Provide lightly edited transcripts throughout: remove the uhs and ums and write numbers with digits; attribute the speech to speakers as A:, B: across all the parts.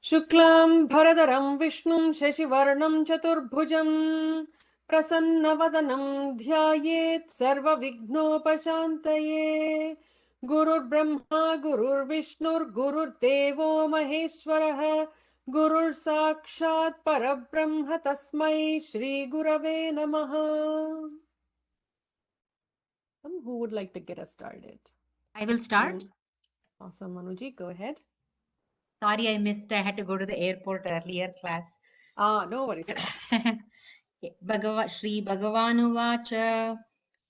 A: Shuklam Bharadaram Vishnum Shashivarnam Chaturbhujam Prasanna Dhyayet Sarva Vignopashantaye Gurur Brahma Gurur Vishnur Gurur Devo Maheshwarah Gurur Sakshat Parabrahma Tasmai Shri Gurave Namaha. Who would like to get us started?
B: I will start.
A: Awesome, Manuji, go ahead.
B: Sorry, I missed. I had to go to the airport earlier class.
A: No worries.
B: Shri Bhagavanuvacha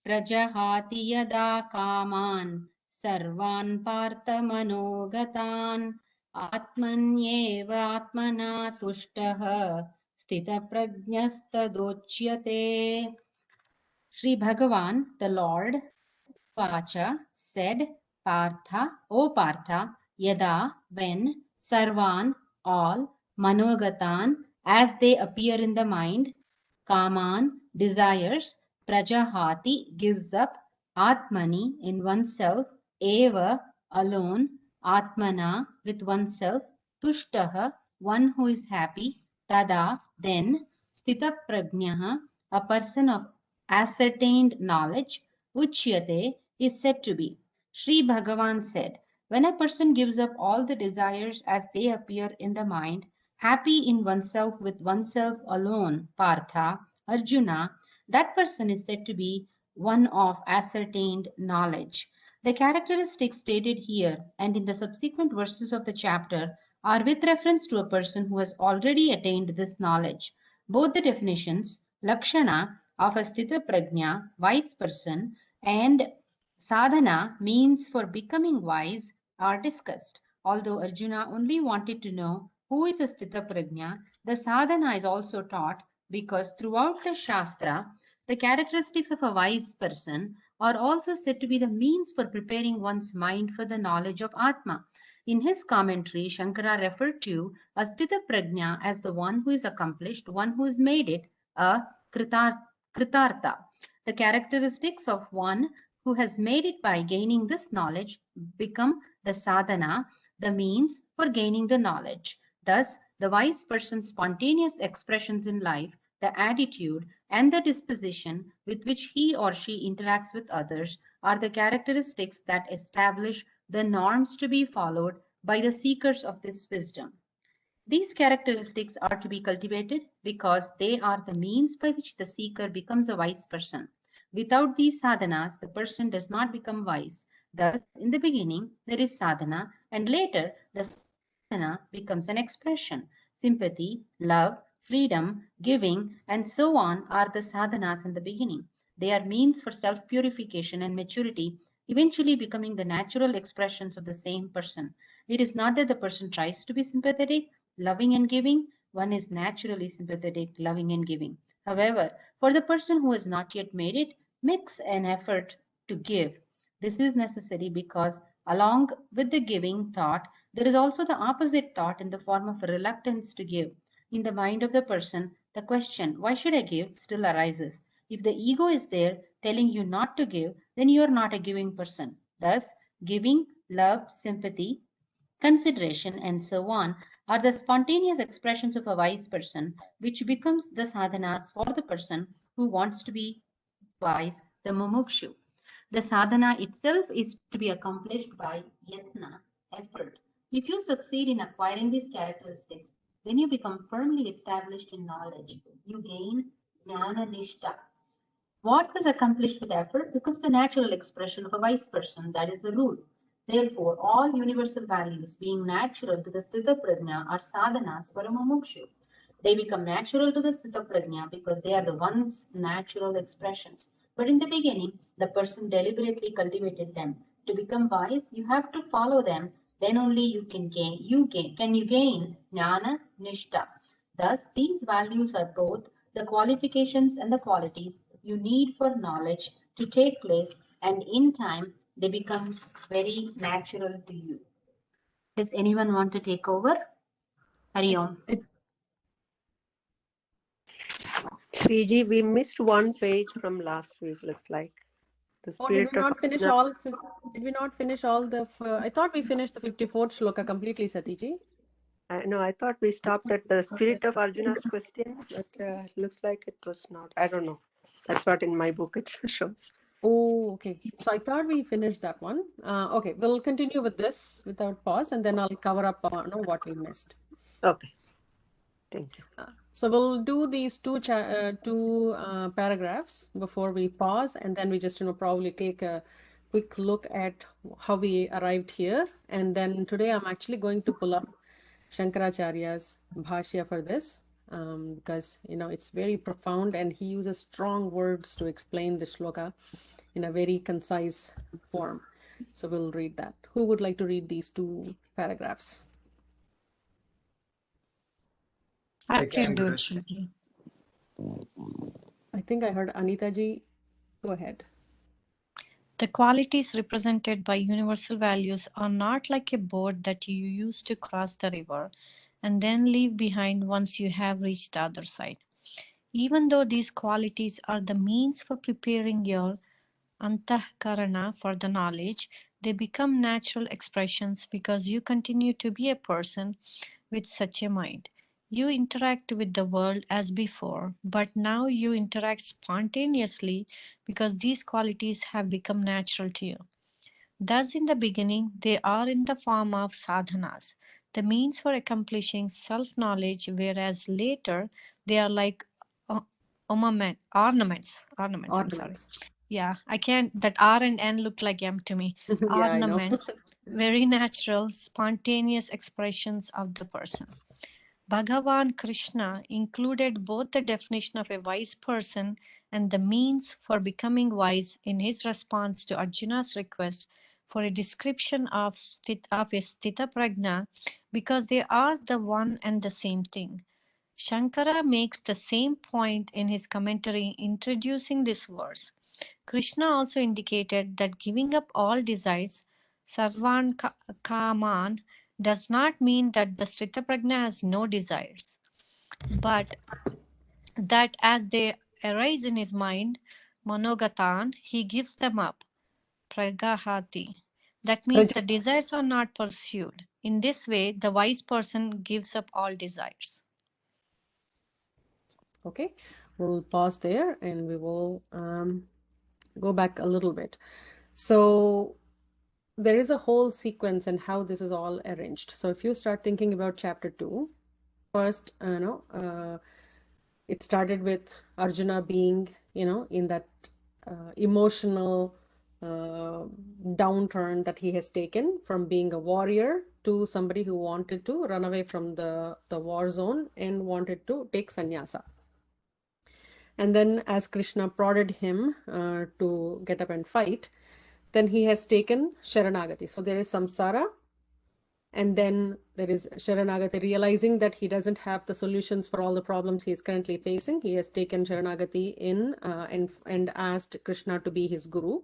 B: Prajahati yada kaman sarvan partha manogatan atmanyeva atmana tushtaha stita prajnastadochyate. Shri Bhagavan, the Lord, Vacha said, Partha, O Partha, Yada, when, Sarvan, all, Manogatan, as they appear in the mind, Kaman, desires, Prajahati, gives up, Atmani, in oneself, Eva, alone, Atmana, with oneself, Tushtaha, one who is happy, Tada, then, Stita Prajnaha, a person of ascertained knowledge, Uchyate, is said to be. Sri Bhagavan said, when a person gives up all the desires as they appear in the mind, happy in oneself with oneself alone, Partha, Arjuna, that person is said to be one of ascertained knowledge. The characteristics stated here and in the subsequent verses of the chapter are with reference to a person who has already attained this knowledge. Both the definitions, Lakshana of a Sthita Prajna, wise person, and sadhana means for becoming wise are discussed. Although Arjuna only wanted to know who is a Sthita Prajna, the sadhana is also taught because throughout the Shastra, the characteristics of a wise person are also said to be the means for preparing one's mind for the knowledge of Atma. In his commentary, Shankara referred to a Sthita Prajna as the one who is accomplished, one who has made it, a Kritartha. The characteristics of one who has made it by gaining this knowledge become the sadhana, the means for gaining the knowledge. Thus, the wise person's spontaneous expressions in life, the attitude, and the disposition with which he or she interacts with others are the characteristics that establish the norms to be followed by the seekers of this wisdom. These characteristics are to be cultivated because they are the means by which the seeker becomes a wise person. Without these sadhanas, the person does not become wise. Thus, in the beginning, there is sadhana, and later, the sadhana becomes an expression. Sympathy, love, freedom, giving, and so on are the sadhanas in the beginning. They are means for self-purification and maturity, eventually becoming the natural expressions of the same person. It is not that the person tries to be sympathetic, loving and giving, one is naturally sympathetic, loving and giving. However, for the person who has not yet made it, makes an effort to give. This is necessary because along with the giving thought, there is also the opposite thought in the form of a reluctance to give. In the mind of the person, the question, why should I give, still arises. If the ego is there telling you not to give, then you are not a giving person. Thus, giving, love, sympathy, consideration, and so on are the spontaneous expressions of a wise person, which becomes the sadhanas for the person who wants to be wise, the mumukshu. The sadhana itself is to be accomplished by yatna, effort. If you succeed in acquiring these characteristics, then you become firmly established in knowledge. You gain jnana nishta. What was accomplished with effort becomes the natural expression of a wise person. That is the rule. Therefore, all universal values being natural to the Sthita Prajna are sadhanas for a mumukshu. They become natural to the Sthita Prajna because they are the one's natural expressions. But in the beginning, the person deliberately cultivated them. To become wise, you have to follow them. Then only you can gain jnana nishta. Thus, these values are both the qualifications and the qualities you need for knowledge to take place, and in time they become very natural to you. Does anyone want to take over? Hari Om.
C: Sriji, we missed one page from last week, looks like. The spirit
A: Did we not finish all? Did we not finish all the? I thought we finished the 54th shloka completely, Satiji.
C: I know, I thought we stopped at the spirit of Arjuna's question, but it looks like it was not. I don't know. That's what in my book it shows.
A: Oh, okay. So I thought we finished that one. Okay, we'll continue with this without pause, and then I'll cover up on what we missed.
C: Okay, thank you.
A: So we'll do these two paragraphs before we pause, and then we just probably take a quick look at how we arrived here. And then today I'm actually going to pull up Shankaracharya's bhashya for this, because it's very profound, and he uses strong words to explain the shloka in a very concise form. So we'll read that. Who would like to read these two paragraphs?
D: I can do it, Shruti.
A: I think I heard Anita ji. Go ahead.
D: The qualities represented by universal values are not like a boat that you use to cross the river and then leave behind once you have reached the other side. Even though these qualities are the means for preparing your antahkarana for the knowledge, they become natural expressions because you continue to be a person with such a mind. You interact with the world as before, but now you interact spontaneously because these qualities have become natural to you. Thus, in the beginning, they are in the form of sadhanas, the means for accomplishing self-knowledge, whereas later they are like ornaments. I'm sorry. Yeah, I can't, that R and N look like M to me.
A: Yeah, I know.
D: Ornaments, very natural, spontaneous expressions of the person. Bhagavan Krishna included both the definition of a wise person and the means for becoming wise in his response to Arjuna's request for a description of a Sthita Prajna, because they are the one and the same thing. Shankara makes the same point in his commentary introducing this verse. Krishna also indicated that giving up all desires, sarvan kaman, does not mean that the Sthita Prajna has no desires, but that as they arise in his mind, manogatan, he gives them up, pragahati. That means the desires are not pursued. In this way, the wise person gives up all desires.
A: Okay, we'll pause there and we will go back a little bit. So there is a whole sequence and how this is all arranged. So if you start thinking about chapter 2, first, it started with Arjuna being, in that emotional downturn that he has taken from being a warrior to somebody who wanted to run away from the war zone and wanted to take sannyasa. And then as Krishna prodded him to get up and fight, then he has taken Sharanagati. So there is samsara, and then there is Sharanagati, realizing that he doesn't have the solutions for all the problems he is currently facing. He has taken Sharanagati in and asked Krishna to be his guru.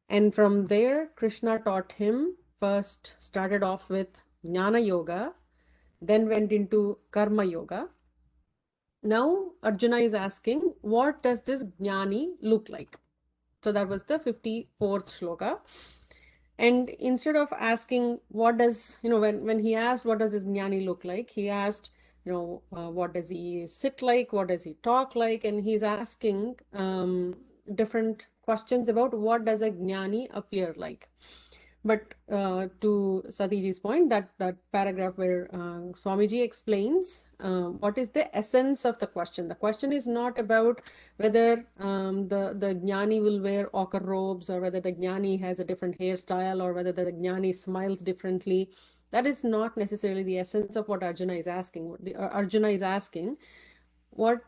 A: And from there, Krishna taught him, first started off with Jnana Yoga, then went into Karma Yoga. Now Arjuna is asking, what does this Jnani look like? So that was the 54th shloka. And instead of asking what does, when he asked what does this Jnani look like, he asked, what does he sit like? What does he talk like? And he's asking different questions about what does a Jnani appear like. But to Satiji's point, that paragraph where Swamiji explains what is the essence of the question. The question is not about whether the Jnani will wear ochre robes, or whether the Jnani has a different hairstyle, or whether the Jnani smiles differently. That is not necessarily the essence of what Arjuna is asking. Arjuna is asking, what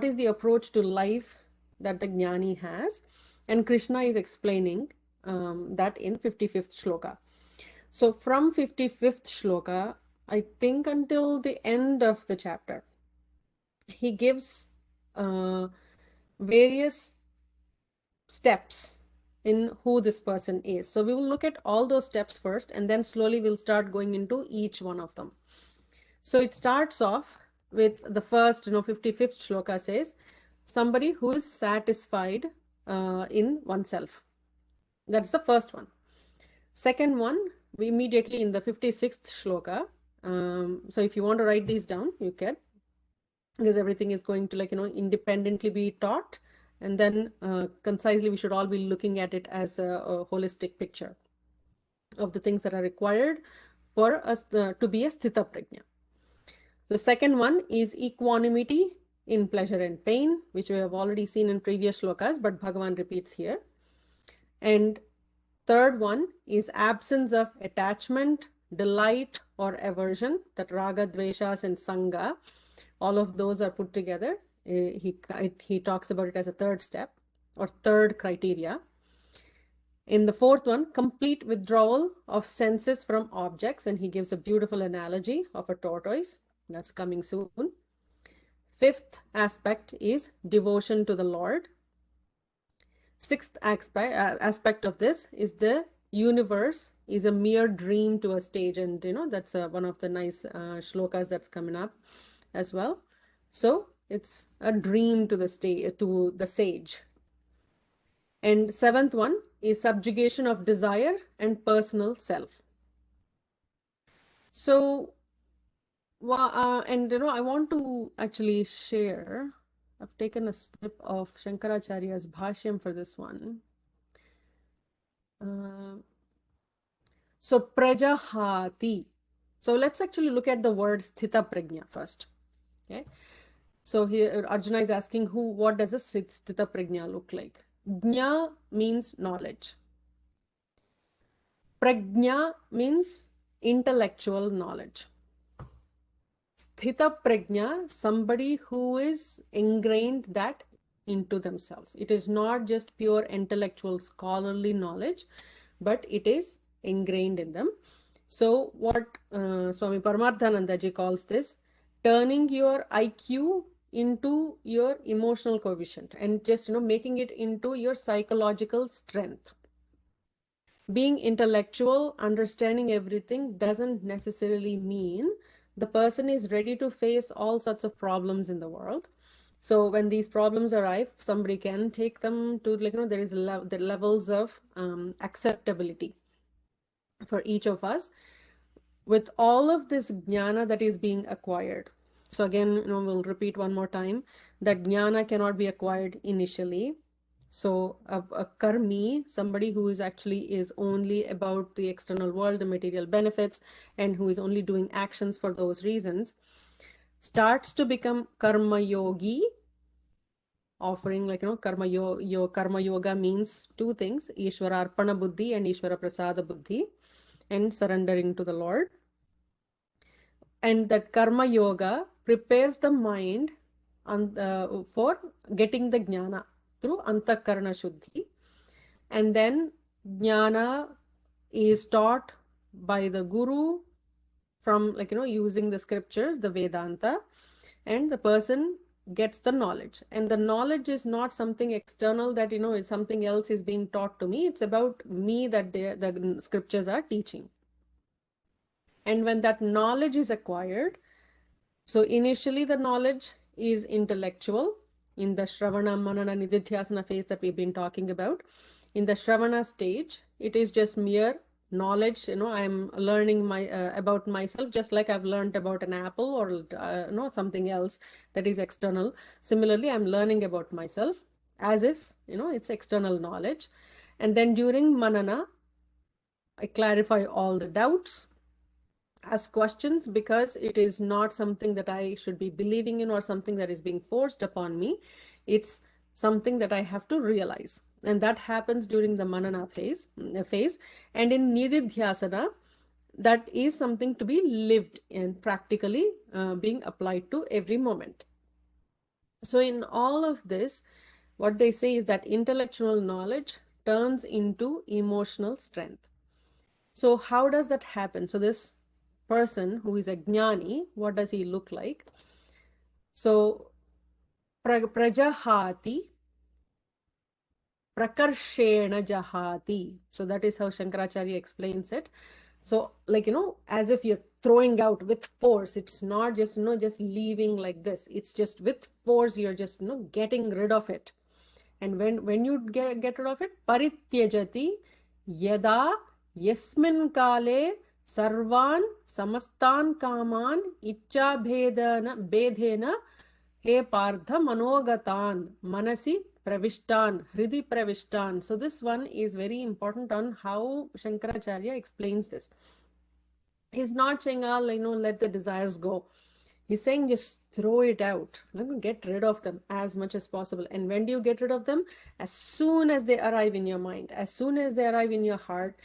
A: is the approach to life that the Jnani has? And Krishna is explaining that in 55th shloka. So from 55th shloka, I think until the end of the chapter, he gives various steps in who this person is. So we will look at all those steps first, and then slowly we'll start going into each one of them. So it starts off with the first, 55th shloka says, somebody who is satisfied in oneself. That's the first one. Second one, we immediately in the 56th shloka, So if you want to write these down, you can, because everything is going to, like, independently be taught, and then concisely we should all be looking at it as a holistic picture of the things that are required for us to be a sthita prajna. The second one is equanimity in pleasure and pain, which we have already seen in previous shlokas, but Bhagavan repeats here. And third one is absence of attachment, delight, or aversion, that raga, dveshas, and sangha, all of those are put together. He talks about it as a third step or third criteria. In the fourth one, complete withdrawal of senses from objects, and he gives a beautiful analogy of a tortoise. That's coming soon. Fifth aspect is devotion to the Lord. Sixth aspect of this is the universe is a mere dream to a stage, and that's one of the nice shlokas that's coming up as well. So it's a dream to the sage. And seventh one is subjugation of desire and personal self. So and I want to actually share, I've taken a snip of Shankaracharya's bhasyam for this one. So prajahati. So let's actually look at the word sthita prajna first. Okay. So here Arjuna is asking what does a sthita prajna look like? Jna means knowledge. Prajna means intellectual knowledge. Sthita prajna, somebody who is ingrained that into themselves. It is not just pure intellectual scholarly knowledge, but it is ingrained in them. So what Swami Paramarthananda ji calls this, turning your IQ into your emotional coefficient, and just making it into your psychological strength. Being intellectual, understanding everything doesn't necessarily mean the person is ready to face all sorts of problems in the world. So when these problems arrive, somebody can take them to, there is the levels of acceptability for each of us with all of this jnana that is being acquired. So again, we'll repeat one more time that jnana cannot be acquired initially. So a karmi, somebody who is only about the external world, the material benefits, and who is only doing actions for those reasons, starts to become karma yogi, offering karma yoga means two things, Ishvara arpana buddhi and Ishvara prasada buddhi, and surrendering to the Lord. And that karma yoga prepares the mind for getting the jnana through antakarana shuddhi. And then jnana is taught by the guru from using the scriptures, the Vedanta, and the person gets the knowledge. And the knowledge is not something external that it's something else is being taught to me. It's about me that the scriptures are teaching. And when that knowledge is acquired, so initially the knowledge is intellectual in the Shravana, Manana, Nididhyasana phase that we've been talking about. In the Shravana stage, it is just mere knowledge. I'm learning about myself, just like I've learned about an apple or something else that is external. Similarly, I'm learning about myself as if it's external knowledge. And then during Manana, I clarify all the doubts, ask questions, because it is not something that I should be believing in or something that is being forced upon me. It's something that I have to realize. And that happens during the Manana phase. And in Nididhyasana, that is something to be lived and practically being applied to every moment. So in all of this, what they say is that intellectual knowledge turns into emotional strength. So how does that happen? So this person who is a jnani, what does he look like? So prajahati, prakarshena jahati. So that is how Shankaracharya explains it. So as if you're throwing out with force. It's not just just leaving like this. It's just with force, you're just getting rid of it. And when you get rid of it, parityajati yada yasmin kale Sarvan samastan kaman icha bedhena he partha manogatan manasi pravishtan hridi pravishtan. So this one is very important on how Shankaracharya explains this. He's not saying, let the desires go. He's saying just throw it out. Get rid of them as much as possible. And when do you get rid of them? As soon as they arrive in your mind, as soon as they arrive in your heart,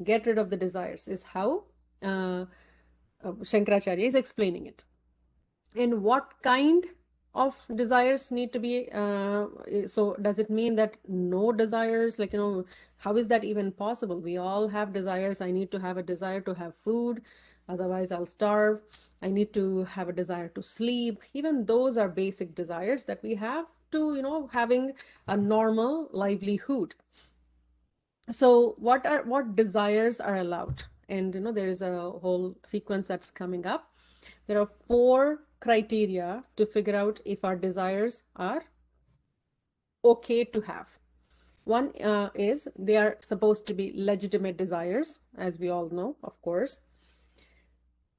A: get rid of the desires, is how Shankaracharya is explaining it. And what kind of desires need to be, so does it mean that no desires, how is that even possible? We all have desires. I need to have a desire to have food, otherwise I'll starve. I need to have a desire to sleep. Even those are basic desires that we have to, having a normal livelihood. So what desires are allowed? And there is a whole sequence that's coming up. There are 4 criteria to figure out if our desires are okay to have. One is they are supposed to be legitimate desires, as we all know, of course.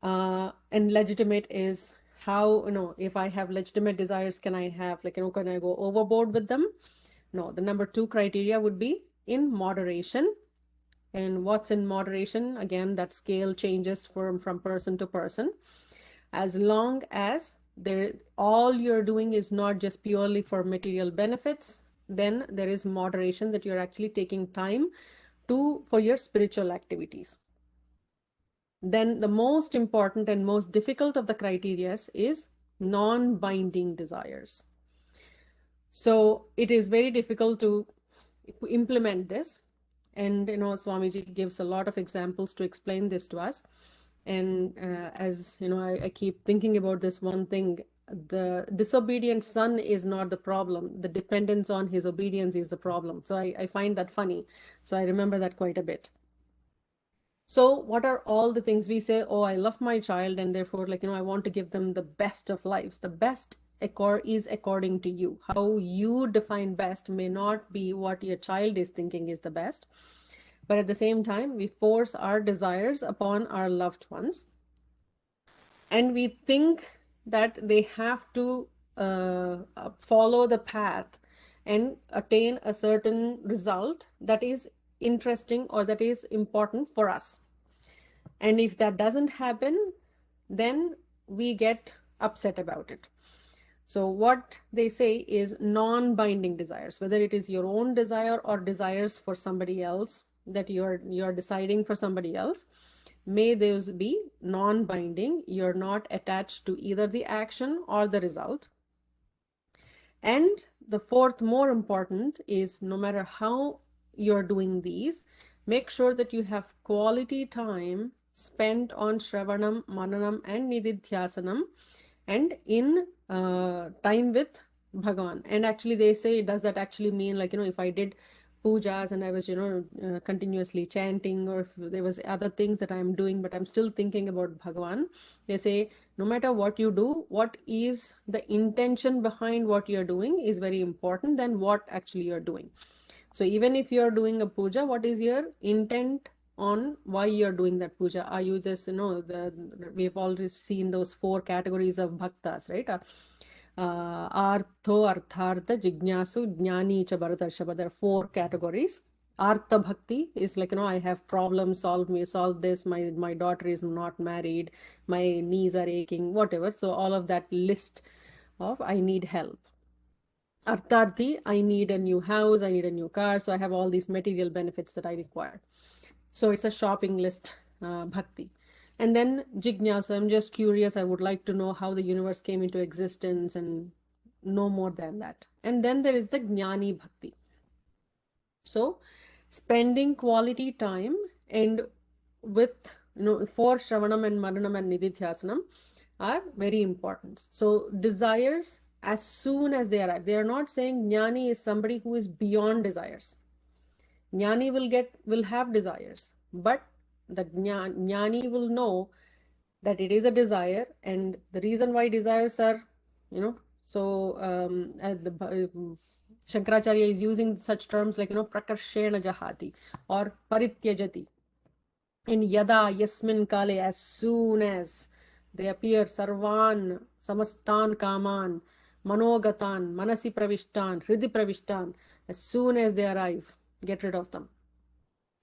A: And legitimate is how, if I have legitimate desires, can I have, can I go overboard with them? No, the number 2 criteria would be in moderation. And what's in moderation? Again, that scale changes from person to person. As long as all you're doing is not just purely for material benefits, then there is moderation, that you're actually taking time for your spiritual activities. Then the most important and most difficult of the criteria is non-binding desires. So it is very difficult to implement this. And Swamiji gives a lot of examples to explain this to us. And as I keep thinking about this one thing, the disobedient son is not the problem. The dependence on his obedience is the problem. So I find that funny. So I remember that quite a bit. So what are all the things we say? Oh, I love my child, and therefore, I want to give them the best of lives. The best is according to you. How you define best may not be what your child is thinking is the best. But at the same time, we force our desires upon our loved ones. And we think that they have to follow the path and attain a certain result that is interesting or that is important for us. And if that doesn't happen, then we get upset about it. So what they say is non-binding desires, whether it is your own desire or desires for somebody else, that you're deciding for somebody else, may those be non-binding. You're not attached to either the action or the result. And the 4th, more important, is no matter how you're doing these, make sure that you have quality time spent on Shravanam, Mananam, and Nididhyasanam, and in time with Bhagavan. And actually they say, does that actually mean if I did pujas and I was continuously chanting, or if there was other things that I'm doing but I'm still thinking about Bhagavan, they say no matter what you do, what is the intention behind what you're doing is very important than what actually you're doing. So even if you're doing a puja, what is your intent on why you're doing that puja? Are you just, we've already seen those 4 categories of bhaktas, right? Artho, Arthartha, Jignasu, Jnani, cha Bharatarshava. There are 4 categories. Artha Bhakti is I have problems, solve this, my daughter is not married, my knees are aching, whatever. So all of that list of I need help. Artharthi, I need a new house, I need a new car, so I have all these material benefits that I require. So it's a shopping list bhakti. And then Jignasa, I'm just curious, I would like to know how the universe came into existence and no more than that. And then there is the Jnani Bhakti. So spending quality time and with, for Shravanam and Maranam and Nididhyasanam are very important. So desires, as soon as they arrive, they are not saying Jnani is somebody who is beyond desires. Jnani will have desires, but the Jnani will know that it is a desire, and the reason why desires are, so Shankaracharya is using such terms like, prakarshena jahati or parityajati. In yada yasmin kale, as soon as they appear, sarvan samastan kaman manogatan manasi pravishtan hridi pravishtan, as soon as they arrive, get rid of them.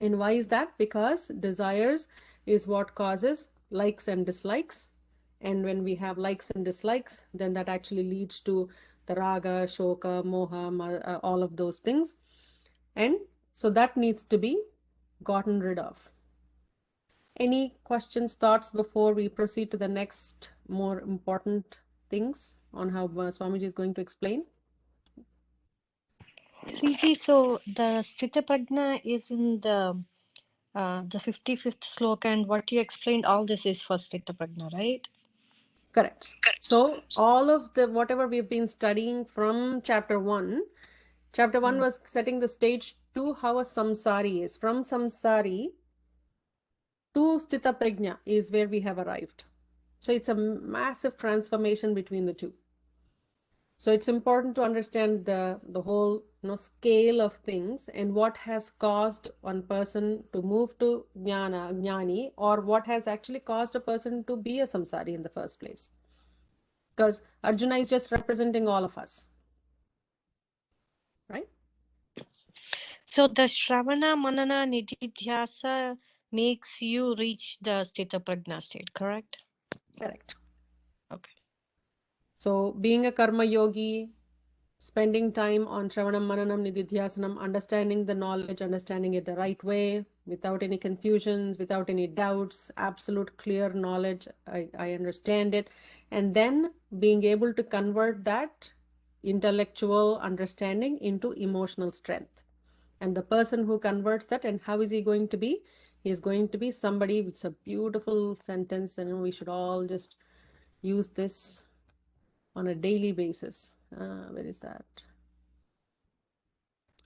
A: And why is that? Because desires is what causes likes and dislikes, and when we have likes and dislikes, then that actually leads to the raga, shoka, moha, all of those things. And so that needs to be gotten rid of. Any questions, thoughts before we proceed to the next more important things on how Swamiji is going to explain?
D: Sriji, so the Sthita Prajna is in the 55th sloka, and what you explained, all this is for Sthita Prajna, right?
A: Correct. So all of the whatever we've been studying from chapter 1, chapter 1 was setting the stage to how a samsari is. From samsari to Sthita Prajna is where we have arrived. So it's a massive transformation between the two. So it's important to understand the whole scale of things and what has caused one person to move to jnani, or what has actually caused a person to be a samsari in the first place. Because Arjuna is just representing all of us, right?
D: So the Shravana, Manana, Nididhyasa makes you reach the Sthita Prajna state, correct?
A: Correct.
D: Okay.
A: So being a karma yogi, spending time on Shravanam, Mananam, Nididhyasanam, understanding the knowledge, understanding it the right way, without any confusions, without any doubts, absolute clear knowledge, I understand it. And then being able to convert that intellectual understanding into emotional strength. And the person who converts that, and how is he going to be? He is going to be somebody, it's a beautiful sentence, and we should all just use this on a daily basis. Where is that?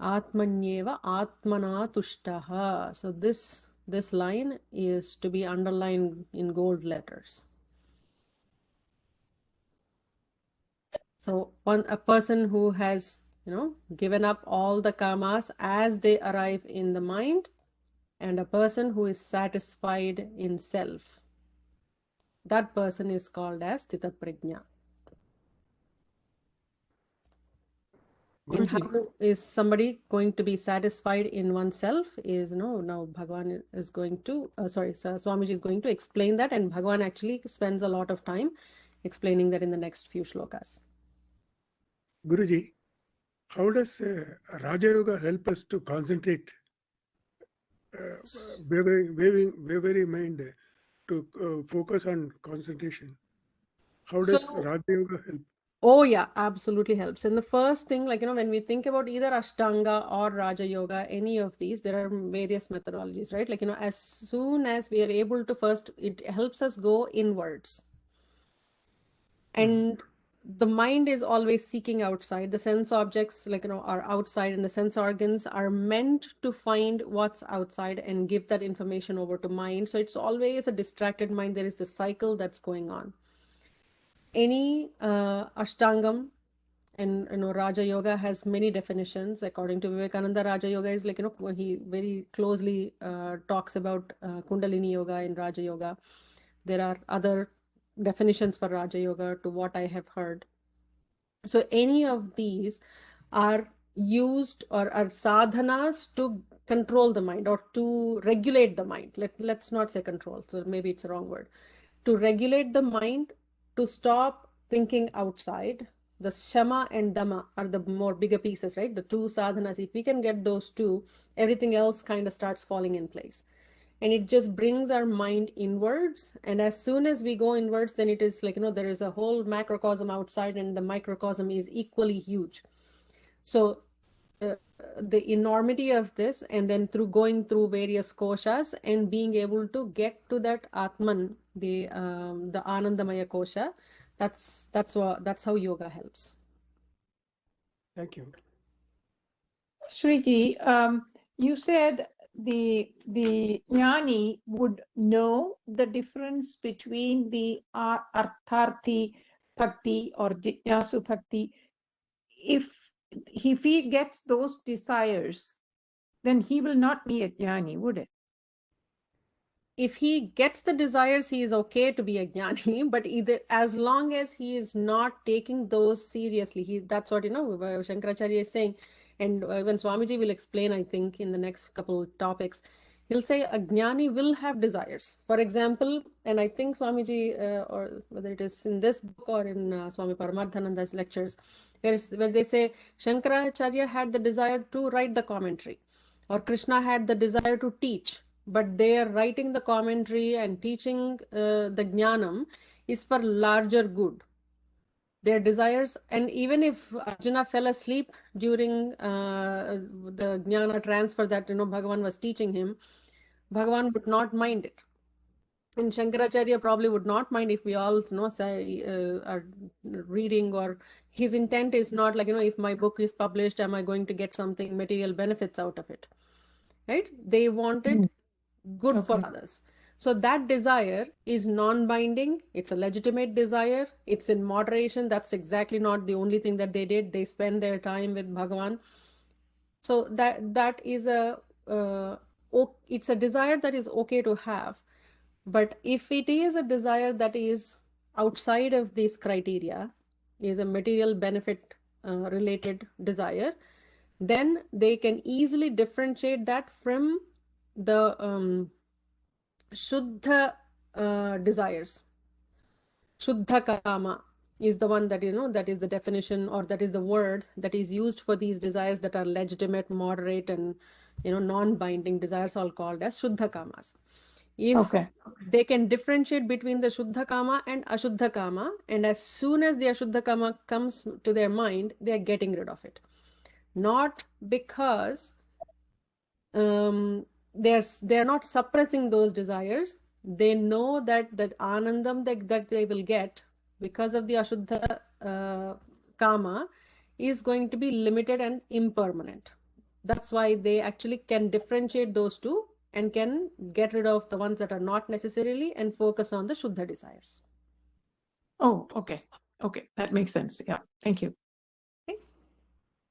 A: Atmanyeva atmana tushtaha. So this line is to be underlined in gold letters. So a person who has given up all the kamas as they arrive in the mind, and a person who is satisfied in self, that person is called as Sthita Prajna. And how is somebody going to be satisfied in oneself is, now Bhagavan is going to, Swamiji is going to explain that, and Bhagavan actually spends a lot of time explaining that in the next few shlokas.
E: Guruji, how does Raja Yoga help us to concentrate, wavering mind to focus on concentration? How does Raja Yoga help?
A: Oh yeah, absolutely helps. And the first thing, when we think about either Ashtanga or Raja Yoga, any of these, there are various methodologies, right? As soon as we are able to first, it helps us go inwards. And the mind is always seeking outside. The sense objects, are outside, and the sense organs are meant to find what's outside and give that information over to mind. So it's always a distracted mind. There is this cycle that's going on. Any Ashtangam, and Raja Yoga has many definitions. According to Vivekananda, Raja Yoga is he very closely talks about Kundalini Yoga in Raja Yoga. There are other definitions for Raja Yoga to what I have heard. So any of these are used or are sadhanas to control the mind or to regulate the mind. Let's not say control, so maybe it's a wrong word. To regulate the mind, to stop thinking outside. The shama and dhamma are the more bigger pieces, right? The two sadhanas. If we can get those two, everything else kind of starts falling in place. And it just brings our mind inwards. And as soon as we go inwards, then it is there is a whole macrocosm outside, and the microcosm is equally huge. So the enormity of this, and then through going through various koshas and being able to get to that Atman, the Anandamaya kosha, that's how yoga helps.
E: Thank you.
F: Shriji, you said the jnani would know the difference between the artharthi bhakti or jitnasu bhakti. If he gets those desires, then he will not be a jnani, would it?
A: if he gets the desires, he is okay to be a jnani, but either as long as he is not taking those seriously, that's what, Shankaracharya is saying. And when Swamiji will explain, I think in the next couple topics, he'll say a jnani will have desires. For example, and I think Swamiji, or whether it is in this book or in Swami Paramarthananda's lectures, where they say Shankaracharya had the desire to write the commentary, or Krishna had the desire to teach, but they are writing the commentary and teaching the jnanam is for larger good. Their desires, and even if Arjuna fell asleep during the jnana transfer that Bhagavan was teaching him, Bhagavan would not mind it. And Shankaracharya probably would not mind if we all say are reading, or his intent is not like, if my book is published, am I going to get something material benefits out of it, right? They wanted good for others. So that desire is non-binding. It's a legitimate desire. It's in moderation. That's exactly not the only thing that they did. They spend their time with Bhagavan. So that is it's a desire that is okay to have. But if it is a desire that is outside of these criteria, is a material benefit related desire, then they can easily differentiate that from the Shuddha desires. Shuddha kama is the one that, that is the definition, or that is the word that is used for these desires that are legitimate, moderate, and, non-binding desires, all called as Shuddha kamas. If they can differentiate between the Shuddha kama and Ashuddha kama, and as soon as the Ashuddha kama comes to their mind, they are getting rid of it. Not because they're not suppressing those desires. They know that anandam that they will get because of the Ashuddha kama is going to be limited and impermanent. That's why they actually can differentiate those two and can get rid of the ones that are not necessarily and focus on the Shuddha desires.
F: Oh, okay. Okay, that makes sense. Yeah, thank you.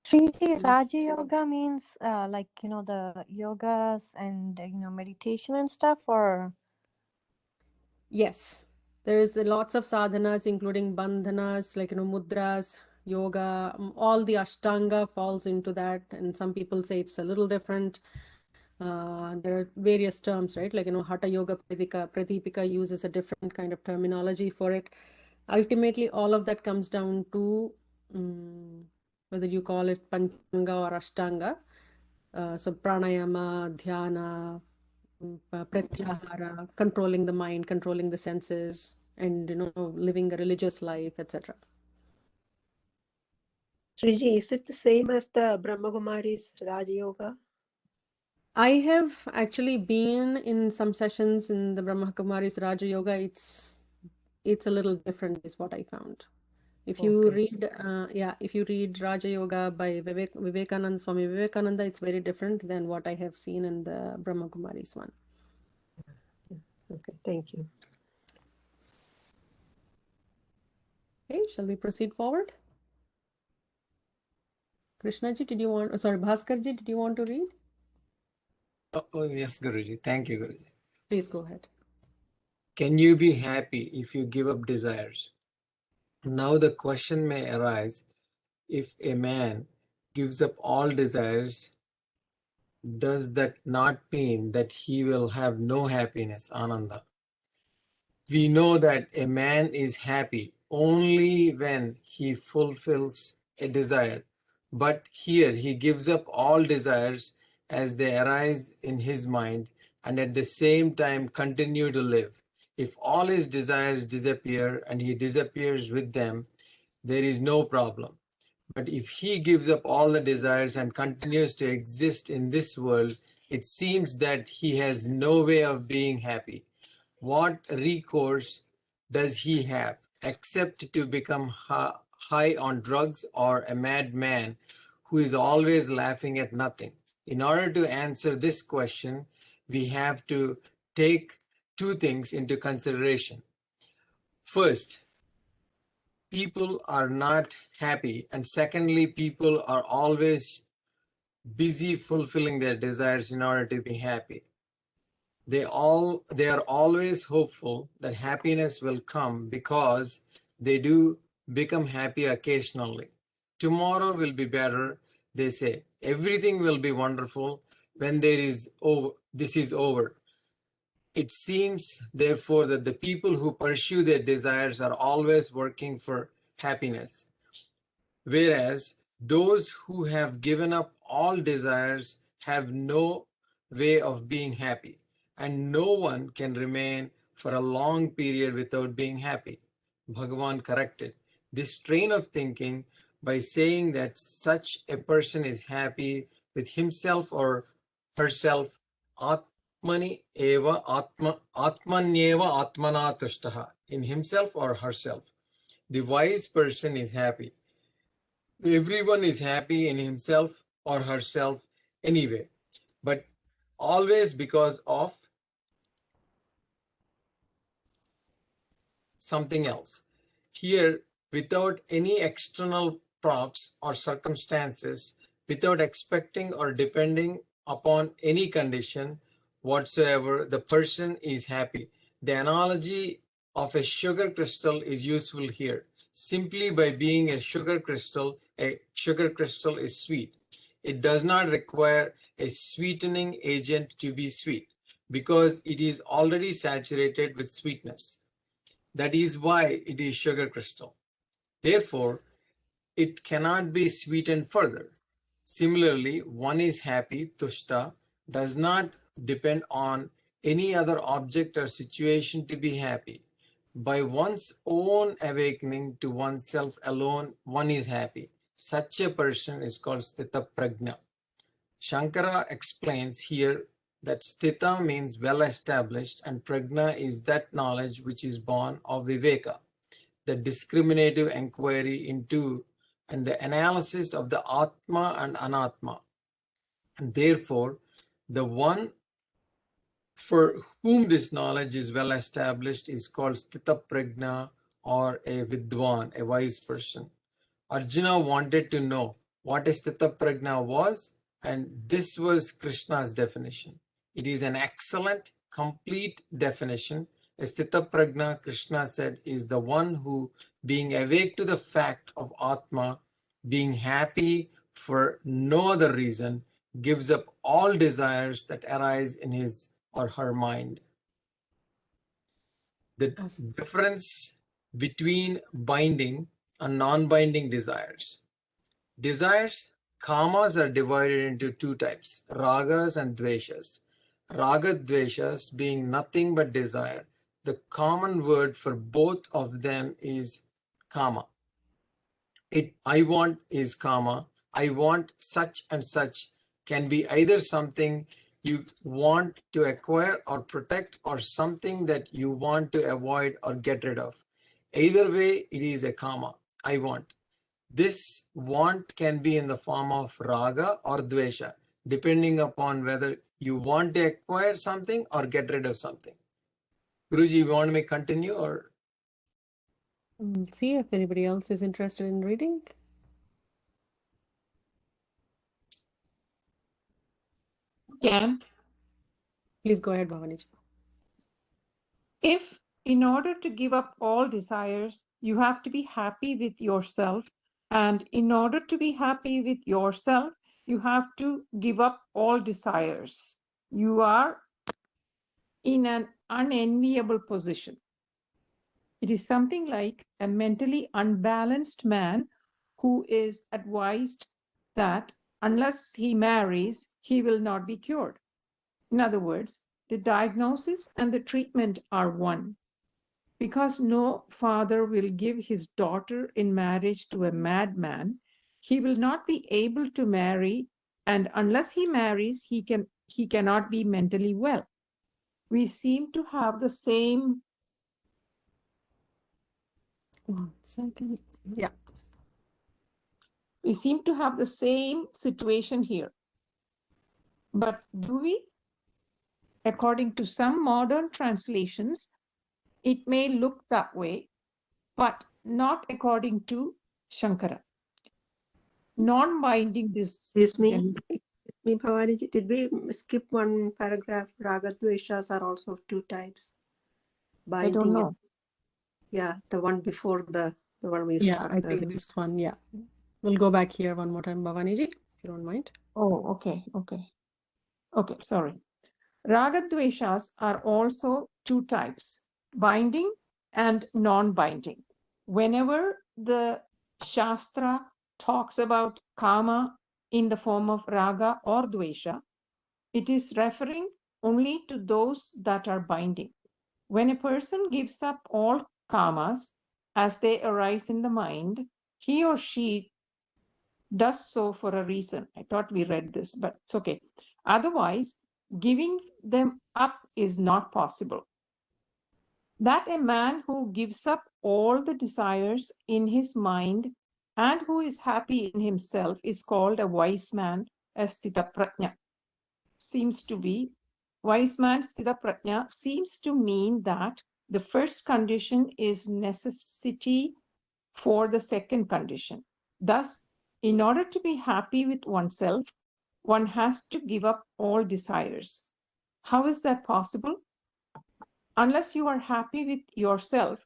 D: Sriji, Raja Yoga means like, the yogas and, meditation and stuff, or?
A: Yes, there is lots of sadhanas, including bandhanas, like, mudras, yoga, all the Ashtanga falls into that. And some people say it's a little different. There are various terms, right? Like, Hatha Yoga Pratipika uses a different kind of terminology for it. Ultimately, all of that comes down to whether you call it Panchanga or Ashtanga. So pranayama, dhyana, pratyahara, controlling the mind, controlling the senses, and living a religious life, etc.
C: Sriji, is it the same as the Brahma Kumari's Raja Yoga?
A: I have actually been in some sessions in the Brahma Kumari's Raja Yoga. It's a little different, is what I found. If you read, if you read Raja Yoga by Vivekananda, Swami Vivekananda, it's very different than what I have seen in the Brahma Kumari's one.
C: Okay, thank you.
A: Okay, shall we proceed forward? Krishnaji, Bhaskarji, did you want to read?
G: Oh, yes, Guruji. Thank you, Guruji.
A: Please go ahead.
G: Can you be happy if you give up desires? Now the question may arise, if a man gives up all desires, does that not mean that he will have no happiness, Ananda? We know that a man is happy only when he fulfills a desire, but here he gives up all desires as they arise in his mind and at the same time continue to live. If all his desires disappear and he disappears with them, there is no problem. But if he gives up all the desires and continues to exist in this world, it seems that he has no way of being happy. What recourse does he have except to become high on drugs or a madman who is always laughing at nothing? In order to answer this question, we have to take two things into consideration. First, people are not happy, and secondly, people are always busy fulfilling their desires in order to be happy. They are always hopeful that happiness will come because they do become happy occasionally. Tomorrow will be better, they say. Everything will be wonderful when this is over. It seems, therefore, that the people who pursue their desires are always working for happiness, whereas those who have given up all desires have no way of being happy, and no one can remain for a long period without being happy. Bhagavan corrected this train of thinking by saying that such a person is happy with himself or herself. Atmani eva atmanyeva atmana tushtaha, in himself or herself. The wise person is happy. Everyone is happy in himself or herself anyway, but always because of something else. Here, without any external props or circumstances, without expecting or depending upon any condition whatsoever, the person is happy. The analogy of a sugar crystal is useful here. Simply by being a sugar crystal is sweet. It does not require a sweetening agent to be sweet because it is already saturated with sweetness. That is why it is sugar crystal. Therefore, it cannot be sweetened further. Similarly, one is happy, tushta, does not depend on any other object or situation to be happy. By one's own awakening to oneself alone, one is happy. Such a person is called sthita prajna. Shankara explains here that sthita means well established and prajna is that knowledge which is born of viveka, the discriminative inquiry into and the analysis of the Atma and Anatma. And therefore, the one for whom this knowledge is well established is called Sthita Prajna or a Vidwan, a wise person. Arjuna wanted to know what a Sthita Prajna was, and this was Krishna's definition. It is an excellent, complete definition. A Sthita Prajna, Krishna said, is the one who, being awake to the fact of Atma, being happy for no other reason, gives up all desires that arise in his or her mind. The difference between binding and non-binding desires. Desires, kamas, are divided into two types, ragas and dveshas. Raga dveshas being nothing but desire. The common word for both of them is kama. I want is kama. I want such and such can be either something you want to acquire or protect or something that you want to avoid or get rid of. Either way, it is a kama. I want. This want can be in the form of raga or dvesha, depending upon whether you want to acquire something or get rid of something. Guruji, you want me to continue or?
A: See if anybody else is interested in reading.
F: Can.
A: Please go ahead, Bhavaniji.
F: If in order to give up all desires, you have to be happy with yourself, and in order to be happy with yourself, you have to give up all desires. You are in an unenviable position. It is something like a mentally unbalanced man who is advised that unless he marries, he will not be cured. In other words, the diagnosis and the treatment are one. Because no father will give his daughter in marriage to a madman, he will not be able to marry, and unless he marries, he cannot be mentally well. We seem to have the same.
A: 1 second. Yeah.
F: We seem to have the same situation here. But do we? According to some modern translations, it may look that way, but not according to Shankara. Non-binding
C: Excuse me. Bhavaniji, did we skip one paragraph? Raga dveshas are also two types.
F: I don't
C: Binding.
F: know.
C: Yeah, the one before the one we
A: Yeah,
C: started.
A: I think this one, yeah. We'll go back here one more time, Bhavaniji, if you don't mind.
F: Oh, okay, okay. Okay, sorry. Raga dveshas are also two types, binding and non-binding. Whenever the Shastra talks about kama in the form of raga or dvesha, it is referring only to those that are binding. When a person gives up all kamas as they arise in the mind, he or she does so for a reason. I thought we read this, but it's okay. Otherwise, giving them up is not possible. That a man who gives up all the desires in his mind and who is happy in himself is called a wise man, a sthita prajna. Seems to be, wise man, sthita prajna, seems to mean that the first condition is necessity for the second condition. Thus, in order to be happy with oneself, one has to give up all desires. How is that possible? Unless you are happy with yourself,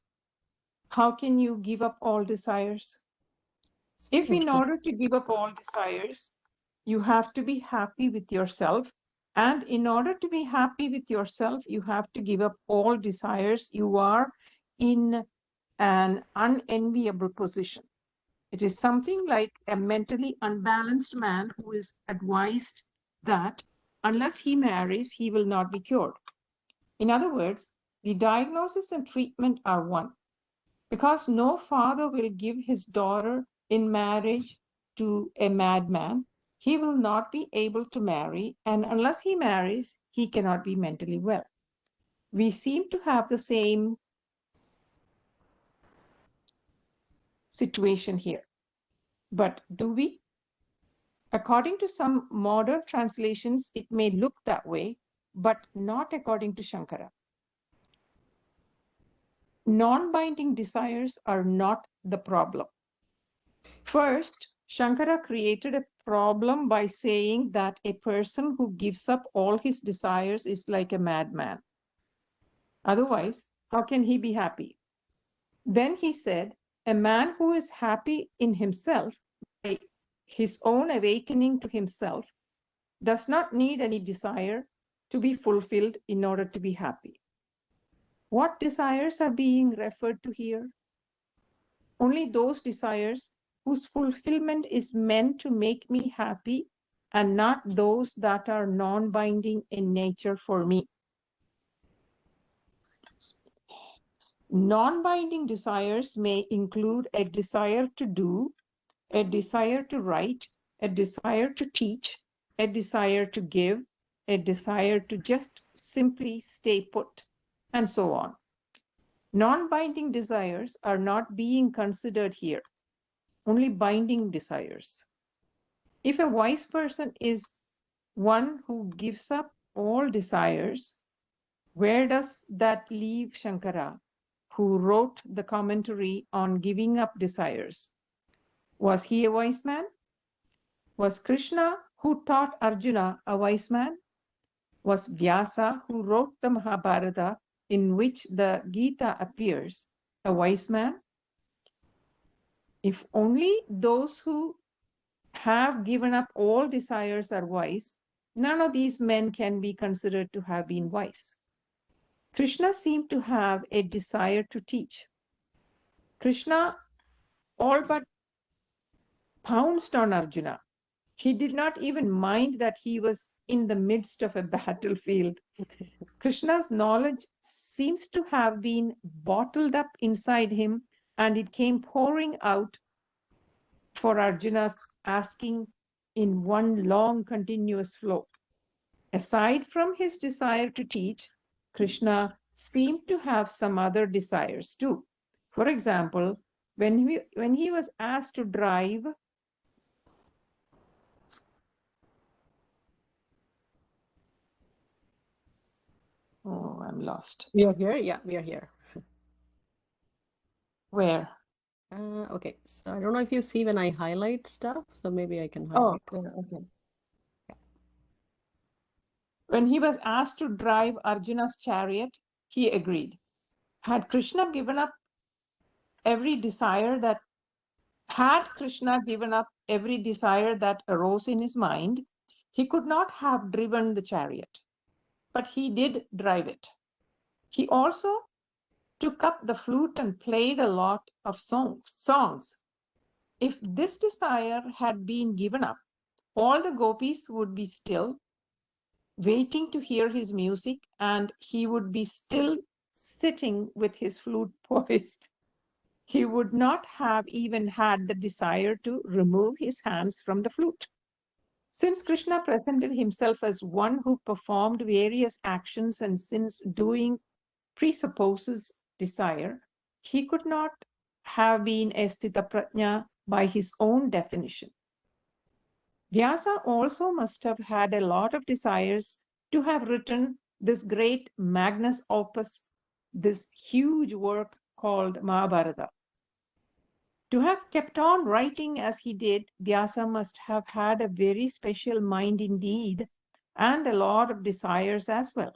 F: how can you give up all desires? If in order to give up all desires, you have to be happy with yourself, and in order to be happy with yourself, you have to give up all desires, you are in an unenviable position. It is something like a mentally unbalanced man who is advised that unless he marries, he will not be cured. In other words, the diagnosis and treatment are one. Because no father will give his daughter in marriage to a madman, he will not be able to marry, and unless he marries, he cannot be mentally well. We seem to have the same situation here. But do we? According to some modern translations, it may look that way, but not according to Shankara. Non-binding desires are not the problem. First, Shankara created a problem by saying that a person who gives up all his desires is like a madman. Otherwise, how can he be happy? Then he said, a man who is happy in himself, by his own awakening to himself, does not need any desire to be fulfilled in order to be happy. What desires are being referred to here? Only those desires whose fulfillment is meant to make me happy and not those that are non-binding in nature for me. Non-binding desires may include a desire to do, a desire to write, a desire to teach, a desire to give, a desire to just simply stay put, and so on. Non-binding desires are not being considered here, only binding desires. If a wise person is one who gives up all desires, where does that leave Shankara, who wrote the commentary on giving up desires? Was he a wise man? Was Krishna, who taught Arjuna, a wise man? Was Vyasa, who wrote the Mahabharata, in which the Gita appears, a wise man? If only those who have given up all desires are wise, none of these men can be considered to have been wise. Krishna seemed to have a desire to teach. Krishna all but pounced on Arjuna. He did not even mind that he was in the midst of a battlefield. Krishna's knowledge seems to have been bottled up inside him, and it came pouring out for Arjuna's asking in one long continuous flow. Aside from his desire to teach, Krishna seemed to have some other desires too. For example, when he was asked to drive oh, I'm lost.
A: We are here? Yeah, we are here.
F: Where?
A: Okay, so I don't know if you see when I highlight stuff, so maybe I can
F: Oh,
A: highlight.
F: okay. When he was asked to drive Arjuna's chariot, he agreed. Had Krishna given up every desire that arose in his mind, he could not have driven the chariot, but he did drive it. He also took up the flute and played a lot of songs. If this desire had been given up, all the gopis would be still, waiting to hear his music, and he would be still sitting with his flute poised. He would not have even had the desire to remove his hands from the flute. Since Krishna presented himself as one who performed various actions, and since doing presupposes desire, he could not have been a sthita prajna by his own definition. Vyasa also must have had a lot of desires to have written this great magnus opus, this huge work called Mahabharata. To have kept on writing as he did, Vyasa must have had a very special mind indeed, and a lot of desires as well.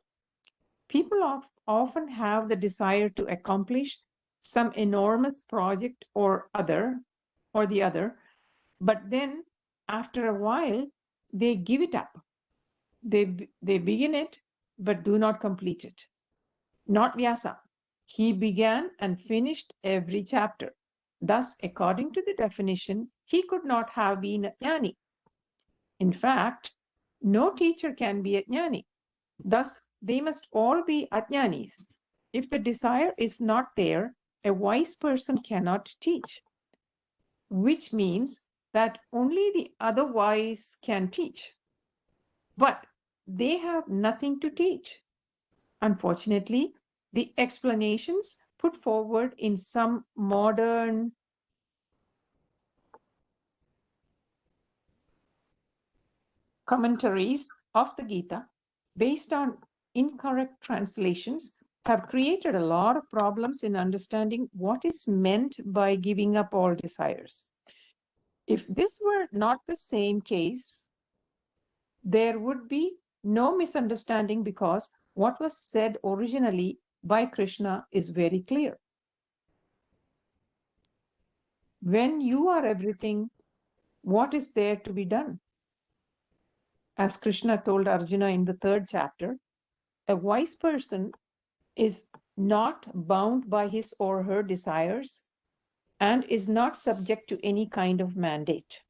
F: People often have the desire to accomplish some enormous project or the other, but then after a while they give it up. They begin it but do not complete it. Not Vyasa. He began and finished every chapter. Thus, according to the definition, he could not have been a jnani. In fact, no teacher can be a jnani. Thus, they must all be ajnanis. If the desire is not there, a wise person cannot teach, which means that only the other wise can teach. But they have nothing to teach. Unfortunately, the explanations put forward in some modern commentaries of the Gita, based on incorrect translations, have created a lot of problems in understanding what is meant by giving up all desires. If this were not the same case, there would be no misunderstanding, because what was said originally by Krishna is very clear. When you are everything, what is there to be done? As Krishna told Arjuna in the 3rd chapter, a wise person is not bound by his or her desires and is not subject to any kind of mandate.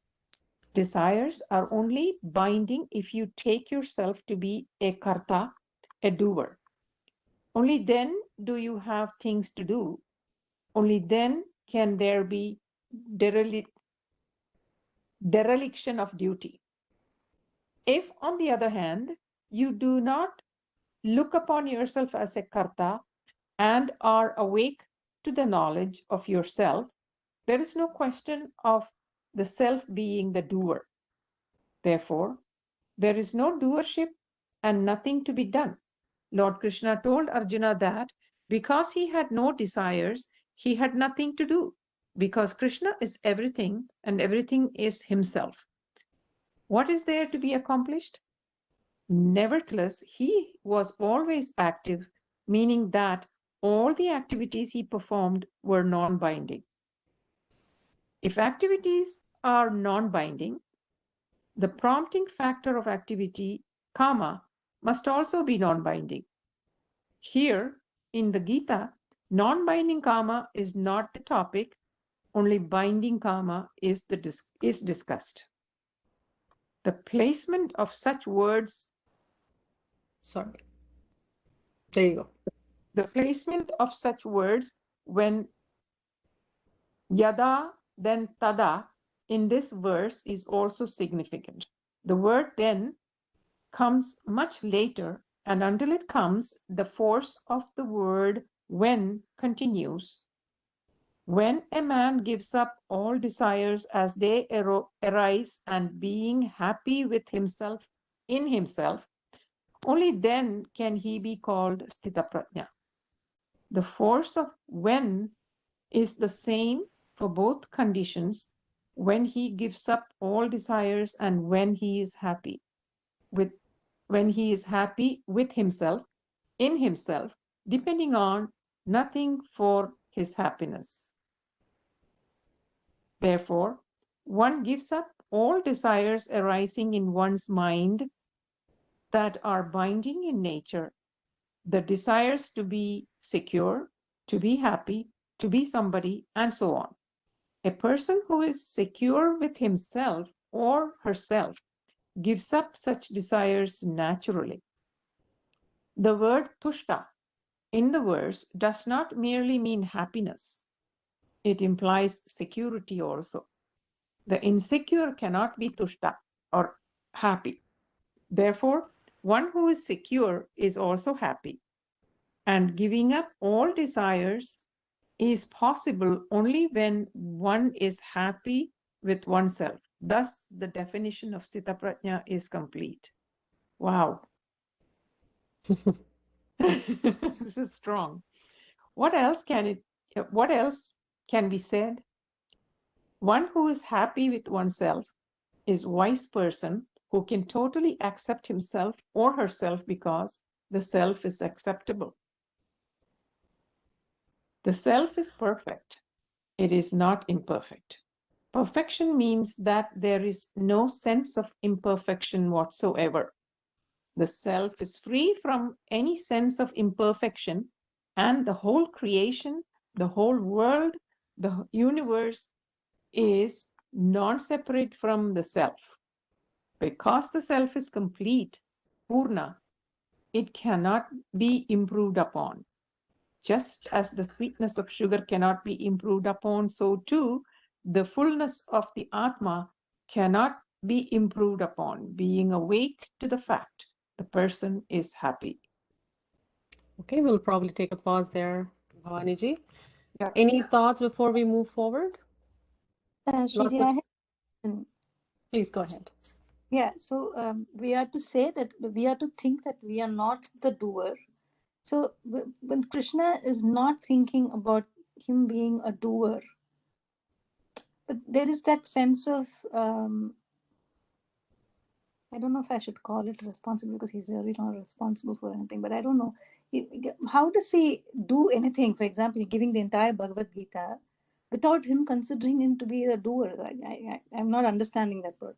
F: Desires are only binding if you take yourself to be a karta, a doer. Only then do you have things to do. Only then can there be dereliction of duty. If, on the other hand, you do not look upon yourself as a karta and are awake to the knowledge of yourself, there is no question of the self being the doer. Therefore, there is no doership and nothing to be done. Lord Krishna told Arjuna that because he had no desires, he had nothing to do, because Krishna is everything and everything is himself. What is there to be accomplished? Nevertheless, he was always active, meaning that all the activities he performed were non-binding. If activities are non-binding, the prompting factor of activity, karma, must also be non-binding. Here in the Gita, non-binding karma is not the topic, only binding karma is discussed. The placement of such words,
A: there you go.
F: The placement of such words when yada, then tada in this verse is also significant. The word then comes much later, and until it comes, the force of the word when continues. When a man gives up all desires as they arise and being happy with himself in himself, only then can he be called sthita prajna. The force of when is the same for both conditions, when he gives up all desires and when he is happy with when he is happy with himself, in himself, depending on nothing for his happiness. Therefore, one gives up all desires arising in one's mind that are binding in nature, the desires to be secure, to be happy, to be somebody, and so on. A person who is secure with himself or herself gives up such desires naturally. The word tushta in the verse does not merely mean happiness. It implies security also. The insecure cannot be tushta or happy. Therefore, one who is secure is also happy. And giving up all desires is possible only when one is happy with oneself. Thus, the definition of Sthita Prajna is complete. Wow. This is strong. What else can be said? One who is happy with oneself is a wise person who can totally accept himself or herself because the self is acceptable. The self is perfect. It is not imperfect. Perfection means that there is no sense of imperfection whatsoever. The self is free from any sense of imperfection, and the whole creation, the whole world, the universe is non-separate from the self. Because the self is complete, Purna, it cannot be improved upon. Just as the sweetness of sugar cannot be improved upon, so too the fullness of the Atma cannot be improved upon. Being awake to the fact, the person is happy.
A: Okay, we'll probably take a pause there, Bhavaniji.
F: Yeah.
A: Any thoughts before we move forward?
H: Shreeji, I have,
A: Please go ahead.
H: yeah, so we are to say that we are to think that we are not the doer. So when Krishna is not thinking about him being a doer, but there is that sense of, I don't know if I should call it responsible because he's really not responsible for anything, but I don't know. How does he do anything? For example, giving the entire Bhagavad Gita without him considering him to be a doer. I'm not understanding that part.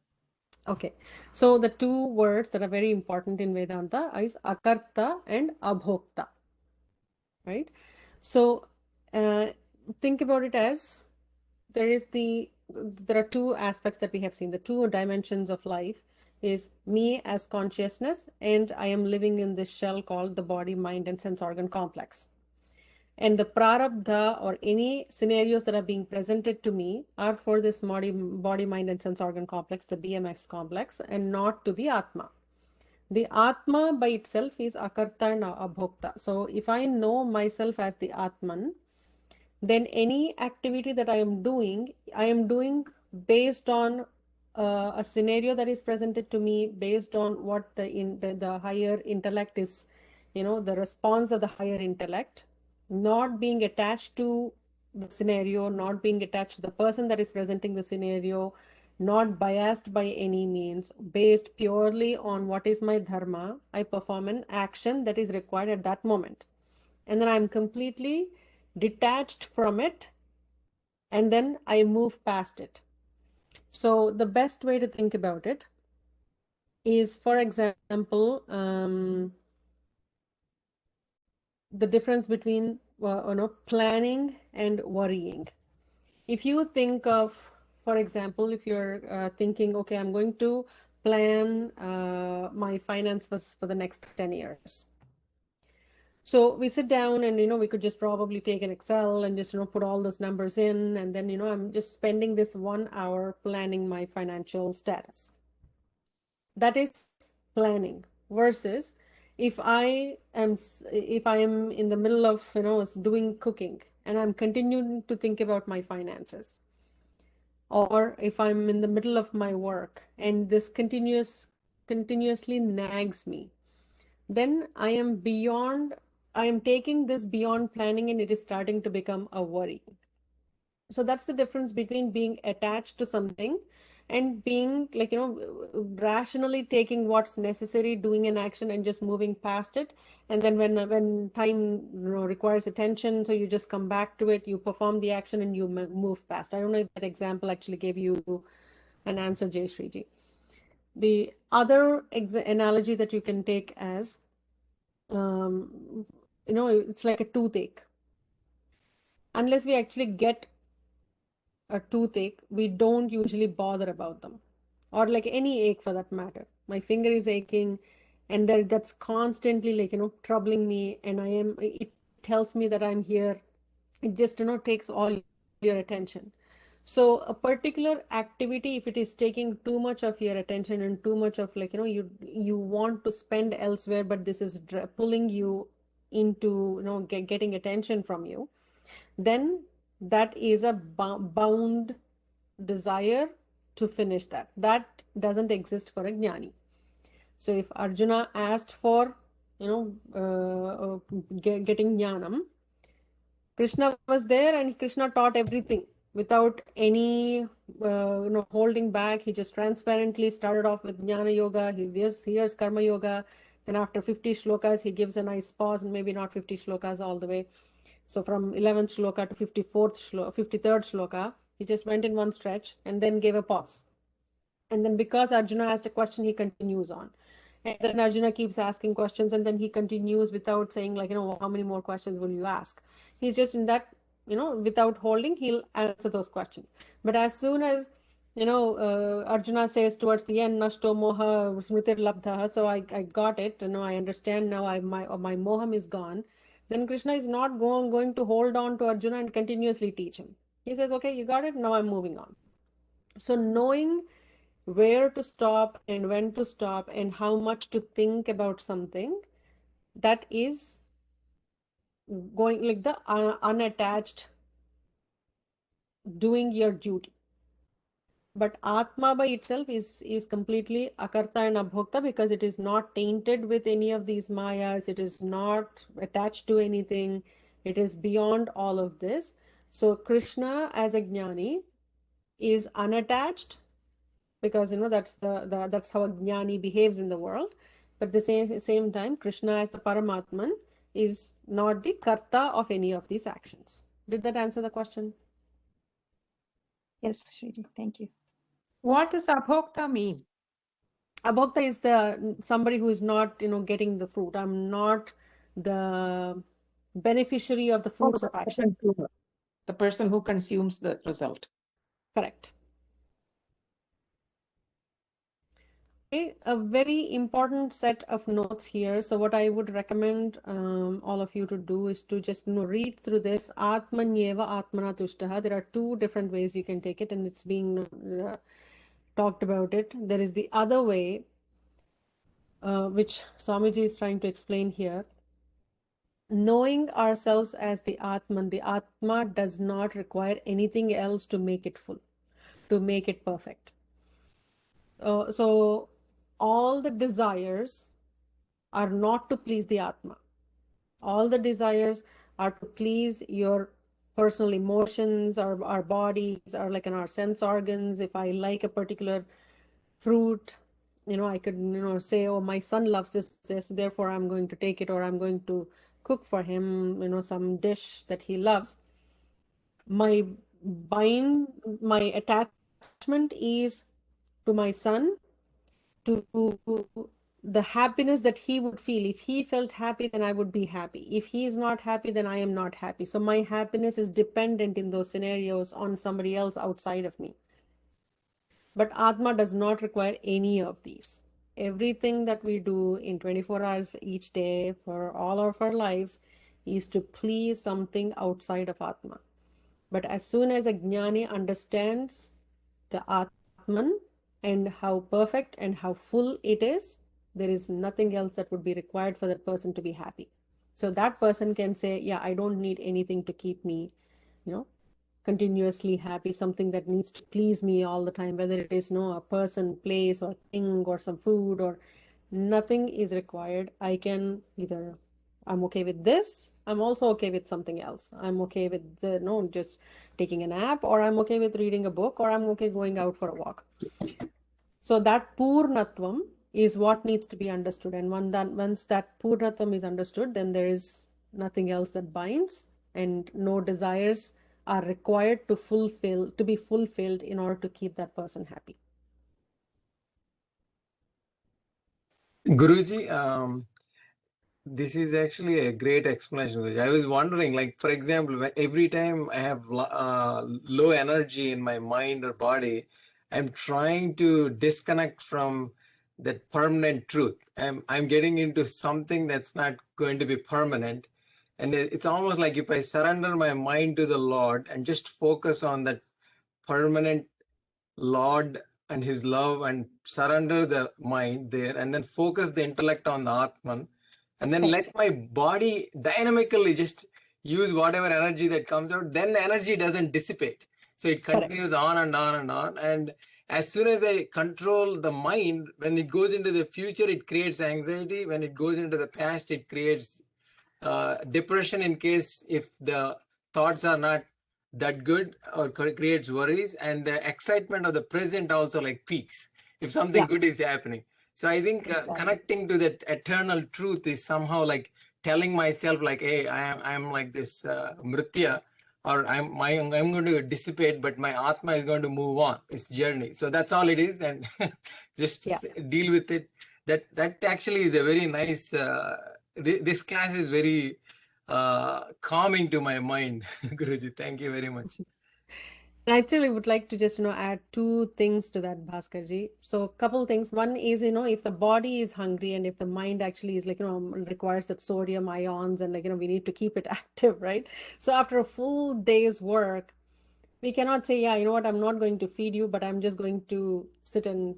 A: Okay, so the two words that are very important in Vedanta is akarta and abhokta, right? So think about it as there are two aspects that we have seen. The two dimensions of life is me as consciousness, and I am living in this shell called the body, mind, and sense organ complex. And the prarabdha or any scenarios that are being presented to me are for this body, mind, and sense organ complex, the BMX complex, and not to the Atma. The Atma by itself is akarta and abhokta. So if I know myself as the Atman, then any activity that I am doing based on a scenario that is presented to me, based on what the higher intellect is, the response of the higher intellect, not being attached to the scenario, not being attached to the person that is presenting the scenario, not biased by any means, based purely on what is my dharma. I perform an action that is required at that moment. And then I'm completely detached from it, and then I move past it. So the best way to think about it is, for example, the difference between planning and worrying. If you think of, for example, if you're thinking, okay, I'm going to plan my finances for the next 10 years. So we sit down and, we could just probably take an Excel and just, put all those numbers in. And then, I'm just spending this 1 hour planning my financial status. That is planning. Versus if I am in the middle of, doing cooking and I'm continuing to think about my finances, or if I'm in the middle of my work and this continuously nags me, then I am taking this beyond planning and it is starting to become a worry. So that's the difference between being attached to something and being like, rationally taking what's necessary, doing an action and just moving past it. And then when time requires attention, so you just come back to it, you perform the action and you move past. I don't know if that example actually gave you an answer, Jay Shriji. The other analogy that you can take as, it's like a toothache. Unless we actually get a toothache, we don't usually bother about them, or like any ache for that matter. My finger is aching, and that's constantly like, troubling me, and it tells me that I'm here. It just, takes all your attention. So a particular activity, if it is taking too much of your attention and too much of like, you want to spend elsewhere, but this is pulling you into, getting attention from you, then that is a bound desire to finish that. That doesn't exist for a jnani. So if Arjuna asked for, getting jnanam, Krishna was there and Krishna taught everything without any, holding back. He just transparently started off with jnana yoga. Here's karma yoga. Then after 50 shlokas, he gives a nice pause, and maybe not 50 shlokas all the way. So from 11th shloka to 53rd shloka, he just went in one stretch and then gave a pause. And then because Arjuna asked a question, he continues on. And then Arjuna keeps asking questions, and then he continues without saying like, how many more questions will you ask? He's just in that, without holding, he'll answer those questions. But as soon as, Arjuna says towards the end, Nashto moha smritir labdha, so I got it, I understand now, my moham is gone. Then Krishna is not going to hold on to Arjuna and continuously teach him. He says, okay, you got it, now I'm moving on. So knowing where to stop and when to stop and how much to think about something, that is going like the unattached, doing your duty. But Atma by itself is completely akarta and abhokta, because it is not tainted with any of these mayas. It is not attached to anything. It is beyond all of this. So Krishna as a jnani is unattached, because that's that's how a jnani behaves in the world. But at the same time, Krishna as the Paramatman is not the karta of any of these actions. Did that answer the question?
H: Yes, Shriji, thank you.
F: What does abhokta mean?
A: Abhokta is the somebody who is not getting the fruit. I'm not the beneficiary of the fruits of action.
F: Consumer. The person who consumes the result.
A: Correct. Okay, a very important set of notes here. So what I would recommend all of you to do is to just read through this. Atmanyeva Atmana Tushtaha. There are two different ways you can take it, and it's being talked about it. There is the other way, which Swamiji is trying to explain here. Knowing ourselves as the Atma does not require anything else to make it full, to make it perfect. So all the desires are not to please the Atma. All the desires are to please your personal emotions, or our bodies, or like in our sense organs. If I like a particular fruit, I could, say, oh, my son loves this, therefore I'm going to take it, or I'm going to cook for him, some dish that he loves. My attachment is to my son, to the happiness that he would feel. If he felt happy, then I would be happy. If he is not happy, then I am not happy. So my happiness is dependent in those scenarios on somebody else outside of me. But Atma does not require any of these. Everything that we do in 24 hours each day for all of our lives is to please something outside of Atma. But as soon as a jnani understands the Atman and how perfect and how full it is, there is nothing else that would be required for that person to be happy. So that person can say, yeah, I don't need anything to keep me, continuously happy, something that needs to please me all the time, whether it is a person, place, or thing, or some food, or nothing is required. I can either I'm okay with this. I'm also okay with something else. I'm okay with just taking a nap, or I'm okay with reading a book, or I'm okay going out for a walk. So that Purnatvam is what needs to be understood. And once that Purnatvam is understood, then there is nothing else that binds, and no desires are required to be fulfilled in order to keep that person happy.
G: Guruji, this is actually a great explanation. Guruji. I was wondering, like, for example, every time I have low energy in my mind or body, I'm trying to disconnect from that permanent truth. I'm getting into something that's not going to be permanent. And it's almost like if I surrender my mind to the Lord and just focus on that permanent Lord and his love, and surrender the mind there, and then focus the intellect on the Atman, and then let my body dynamically just use whatever energy that comes out, then the energy doesn't dissipate. So it continues on and on and on. And as soon as I control the mind, when it goes into the future, it creates anxiety. When it goes into the past, it creates depression in case if the thoughts are not that good, or creates worries. And the excitement of the present also like peaks if something good is happening. So I think connecting to that eternal truth is somehow like telling myself like, hey, I'm like this mritya, or I'm going to dissipate, but my atma is going to move on its journey. So that's all it is, and just deal with it. That actually is a very nice this class is very calming to my mind. Guruji, thank you very much.
A: I actually would like to just, add two things to that, Bhaskarji. So a couple things. One is, if the body is hungry, and if the mind actually is like, requires that sodium ions, and like, we need to keep it active, right? So after a full day's work, we cannot say, yeah, you know what, I'm not going to feed you, but I'm just going to sit and,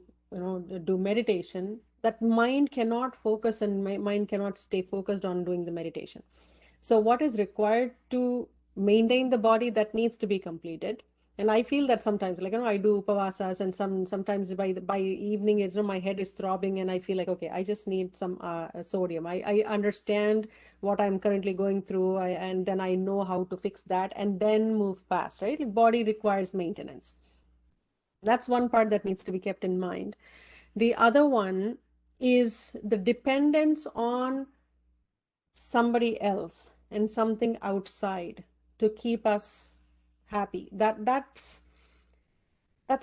A: do meditation. That mind cannot focus, and my mind cannot stay focused on doing the meditation. So what is required to maintain the body, that needs to be completed. And I feel that sometimes, like, I do upavasas, and sometimes by evening, it's, my head is throbbing, and I feel like, okay, I just need some sodium. I understand what I'm currently going through, and then I know how to fix that, and then move past, right? Like, body requires maintenance. That's one part that needs to be kept in mind. The other one is the dependence on somebody else and something outside to keep us happy. That's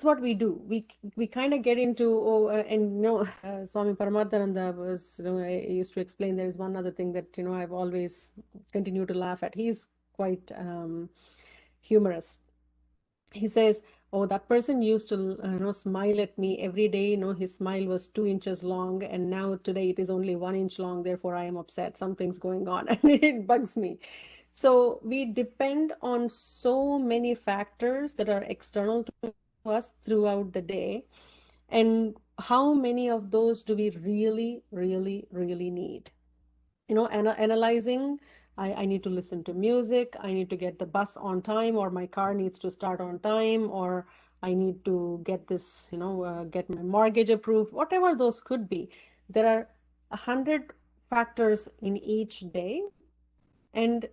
A: what we do. We kind of get into, and Swami Paramarthananda was, I used to explain, there is one other thing that, I've always continued to laugh at. He's quite humorous. He says, oh, that person used to smile at me every day. His smile was 2 inches long, and now today it is only 1 inch long. Therefore, I am upset. Something's going on, and it bugs me. So we depend on so many factors that are external to us throughout the day. And how many of those do we really, really, really need? Analyzing, I need to listen to music, I need to get the bus on time, or my car needs to start on time, or I need to get this, get my mortgage approved, whatever those could be. There are 100 factors in each day, and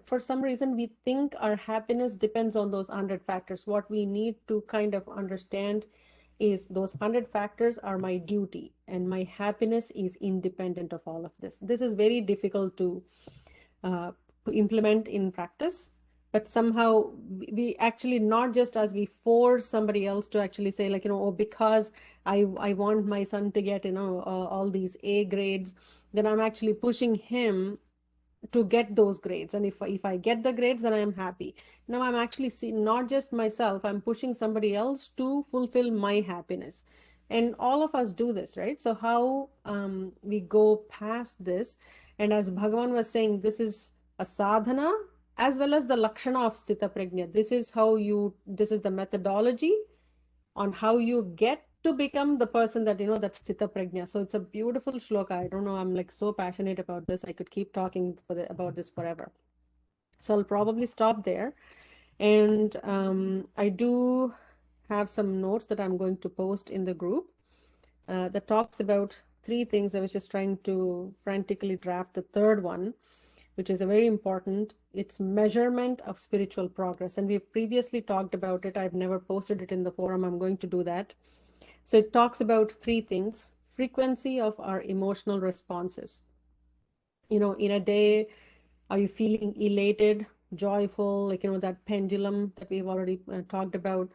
A: for some reason we think our happiness depends on those 100 factors. What we need to kind of understand is those 100 factors are my duty, and my happiness is independent of all of this. This is very difficult to implement in practice, but somehow we actually, not just as we force somebody else to actually say, like, oh, because I want my son to get, all these A grades, then I'm actually pushing him to get those grades, and if I get the grades, then I am happy. Now I'm actually not just myself, I'm pushing somebody else to fulfill my happiness. And all of us do this, right? So how we go past this, and as Bhagavan was saying, this is a sadhana as well as the lakshana of sthita prajna. This is the methodology on how you get to become the person that, that's sthita prajna. So it's a beautiful shloka. I don't know, I'm like so passionate about this. I could keep talking about this forever. So I'll probably stop there. And I do have some notes that I'm going to post in the group that talks about three things. I was just trying to frantically draft the third one, which is a very important. It's measurement of spiritual progress. And we've previously talked about it. I've never posted it in the forum. I'm going to do that. So it talks about three things. Frequency of our emotional responses. You know, in a day, are you feeling elated, joyful, like, you know, that pendulum that we've already talked about?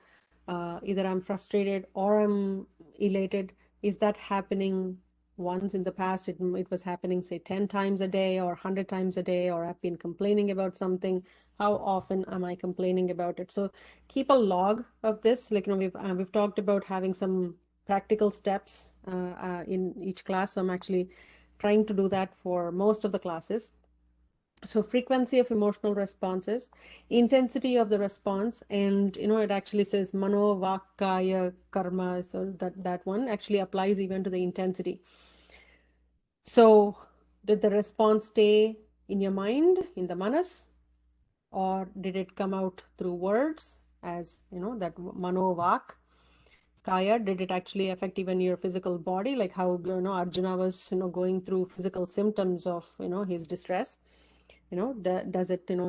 A: Either I'm frustrated or I'm elated. Is that happening once in the past? It was happening, say, 10 times a day or 100 times a day, or I've been complaining about something. How often am I complaining about it? So keep a log of this. Like, you know, we've talked about having some practical steps in each class. So I'm actually trying to do that for most of the classes. So frequency of emotional responses, intensity of the response, and you know, it actually says mano vakaya karma. So that one actually applies even to the intensity. So did the response stay in your mind, in the manas, or did it come out through words, as you know, that mano vak kaya? Did it actually affect even your physical body, like how, you know, Arjuna was, you know, going through physical symptoms of, you know, his distress? You know, does it, you know,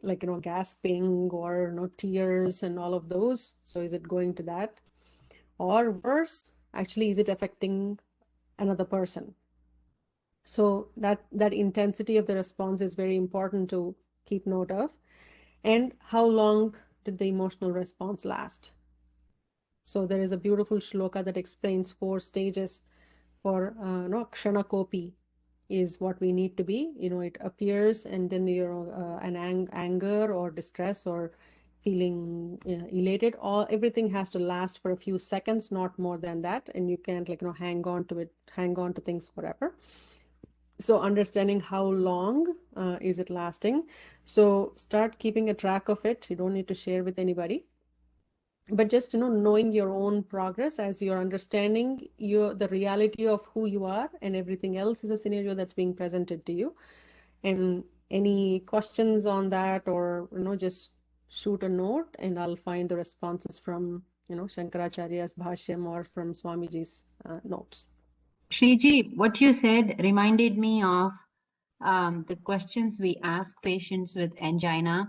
A: like, you know, gasping or, you know, tears and all of those? So is it going to that? Or worse, actually, is it affecting another person? So that intensity of the response is very important to keep note of. And how long did the emotional response last? So there is a beautiful shloka that explains 4 stages for no, kshanakopi is what we need to be. You know, it appears and then you're an anger or distress or feeling elated, or everything has to last for a few seconds, not more than that, and you can't, like, you know, hang on to things forever. So understanding how long is it lasting. So start keeping a track of it. You don't need to share with anybody, but just, you know, knowing your own progress as you're understanding the reality of who you are, and everything else is a scenario that's being presented to you. And any questions on that, or, you know, just shoot a note and I'll find the responses from, you know, Shankaracharya's bhasyam or from Swamiji's notes.
B: Shriji, what you said reminded me of the questions we ask patients with angina.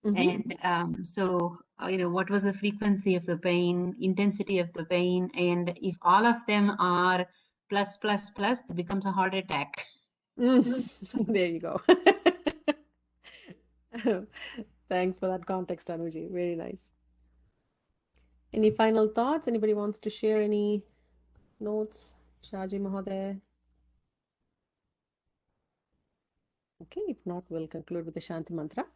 B: And so, you know, what was the frequency of the pain, intensity of the pain, and if all of them are plus, plus, plus, it becomes a heart attack.
A: There you go. Thanks for that context, Anuji. Very nice. Any final thoughts? Anybody wants to share any notes? Shaji Mahoday. Okay, if not, we'll conclude with the Shanti Mantra.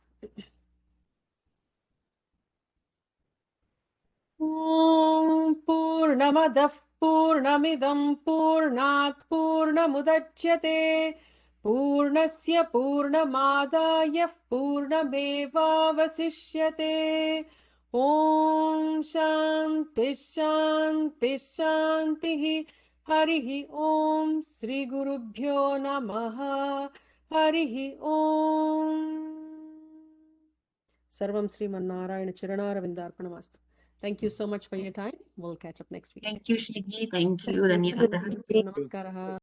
A: Om Purnamadah Purnamidam Purnat Purnamudachyate Purnasya Purnamadaya Purnamevavasishyate. Om Shanti Shanti Shanti. Harihi Om Sri Gurubhyo Namaha. Harihi Om. Sarvam Srimannarayana Charanaravindarpanamastu. Thank you so much for your time. We'll catch up next week.
B: Thank you, Shriji. Thank you,
C: Thank you.
B: Dhanyavada.
A: Namaskaraha.